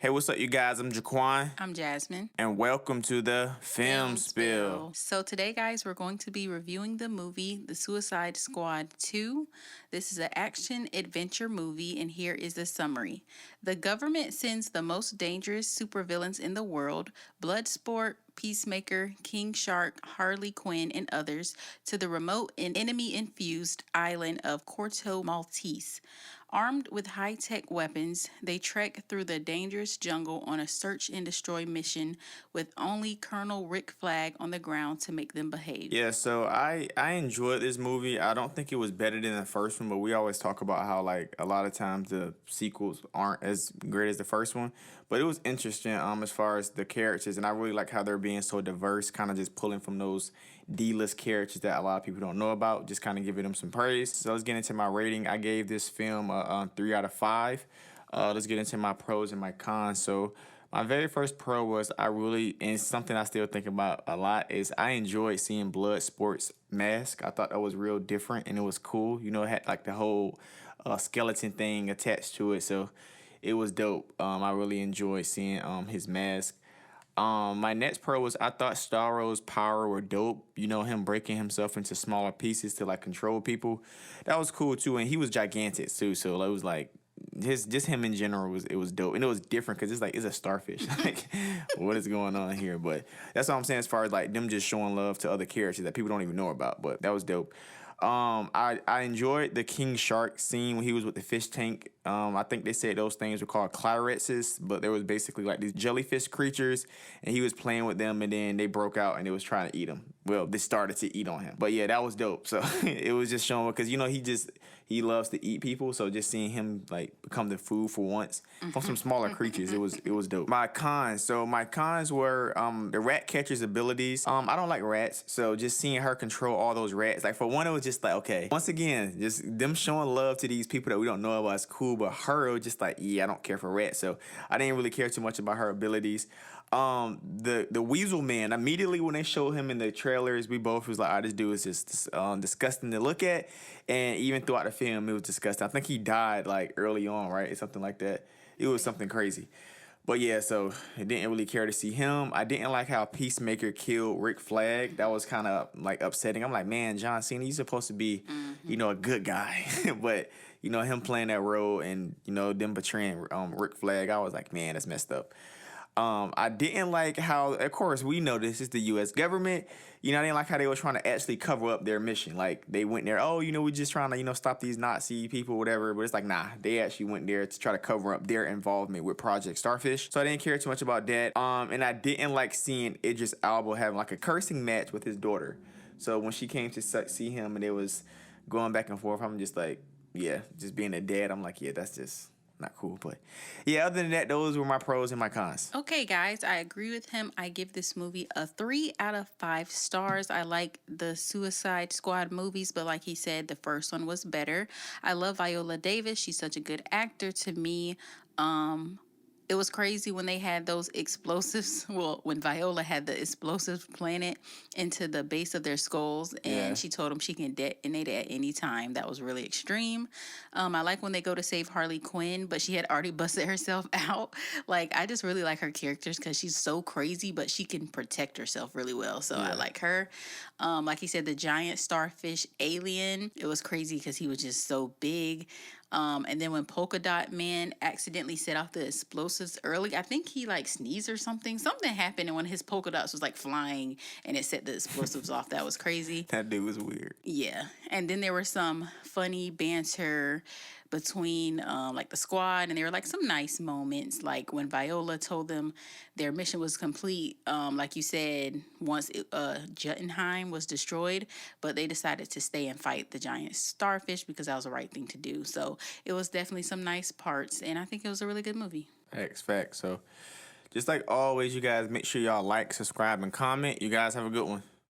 Hey, what's up, you guys? I'm Jaquan, I'm Jasmine. and welcome to the Film Spill. So today, guys, we're going to be reviewing the movie The Suicide Squad 2. This is an action adventure movie, and here is the summary. The government sends the most dangerous supervillains in the world, Bloodsport, Peacemaker, King Shark, Harley Quinn, and others, to the remote and enemy-infused island of Corto Maltese. Armed with high-tech weapons, they trek through the dangerous jungle on a search and destroy mission with only Colonel Rick Flag on the ground to make them behave. Yeah, so I enjoyed this movie. I don't think it was better than the first one, but we always talk about how like a lot of times the sequels aren't as great as the first one. But it was interesting as far as the characters, and I really like how they're being so diverse, kind of just pulling from those D-list characters that a lot of people don't know about, just kind of giving them some praise. So let's get into my rating. I gave this film a 3 out of 5. Let's get into my pros and my cons. So my very first pro was and something I still think about a lot is I enjoyed seeing Bloodsport's mask. I thought that was real different and it was cool. You know, it had like the whole skeleton thing attached to it, so it was dope. I really enjoyed seeing his mask. My next pro was I thought Starro's power were dope. You know, him breaking himself into smaller pieces to like control people. That was cool too, and he was gigantic too. So it was like him in general was dope, and it was different because it's a starfish. Like, what is going on here? But that's all I'm saying as far as like them just showing love to other characters that people don't even know about. But that was dope. I enjoyed the King Shark scene when he was with the fish tank. I think they said those things were called claretses, but there was basically like these jellyfish creatures, and he was playing with them, and then they broke out and they was trying to eat him. Well, they started to eat on him. But yeah, that was dope. So it was just showing because you know he loves to eat people, so just seeing him like become the food for once from some smaller creatures, it was dope. My cons. So my cons were the rat catcher's abilities. I don't like rats, so just seeing her control all those rats. Like for one, it was just like okay, once again, just them showing love to these people that we don't know about is cool, but her it was just like yeah, I don't care for rats, so I didn't really care too much about her abilities. The Weasel Man, immediately when they showed him in the trailers, we both was like, this dude is just disgusting to look at, and even throughout the film, it was disgusting. I think he died like early on, right, something like that. It was something crazy. But yeah, so I didn't really care to see him. I didn't like how Peacemaker killed Rick Flag. That was kind of like upsetting. I'm like, man, John Cena, he's supposed to be, you know, a good guy, but you know him playing that role and you know them betraying Rick Flag. I was like, man, that's messed up. I didn't like how, of course, we know this is the U.S. government. You know, I didn't like how they were trying to actually cover up their mission. Like, they went there, oh, you know, we're just trying to, you know, stop these Nazi people, whatever. But it's like, nah, they actually went there to try to cover up their involvement with Project Starfish. So I didn't care too much about that. And I didn't like seeing Idris Elba having like a cursing match with his daughter. So when she came to see him and it was going back and forth, I'm just like, yeah, just being a dad, I'm like, yeah, that's just not cool. But yeah, other than that, those were my pros and my cons. Okay, guys, I agree with him. I give this movie a 3 out of 5 stars. I like the Suicide Squad movies, but like he said, the first one was better. I love Viola Davis. She's such a good actor to me. It was crazy when they had those explosives. Well, when Viola had the explosives planted into the base of their skulls, and Yeah. she told them she can detonate it at any time. That was really extreme. I like when they go to save Harley Quinn, but she had already busted herself out. Like, I just really like her characters because she's so crazy, but she can protect herself really well. So I like her. Like he said, the giant starfish alien, it was crazy because he was just so big. And then when Polka Dot Man accidentally set off the explosives early, I think he like sneezed or something. Something happened, and when his polka dots was like flying and it set the explosives off, that was crazy. That dude was weird. Yeah. And then there were some funny banter between like the squad, and there were like some nice moments, like when Viola told them their mission was complete, like you said, once Jotunheim was destroyed, but they decided to stay and fight the giant starfish because that was the right thing to do. So it was definitely some nice parts, and I think it was a really good movie. Facts. So just like always, you guys make sure y'all like, subscribe, and comment. You guys have a good one.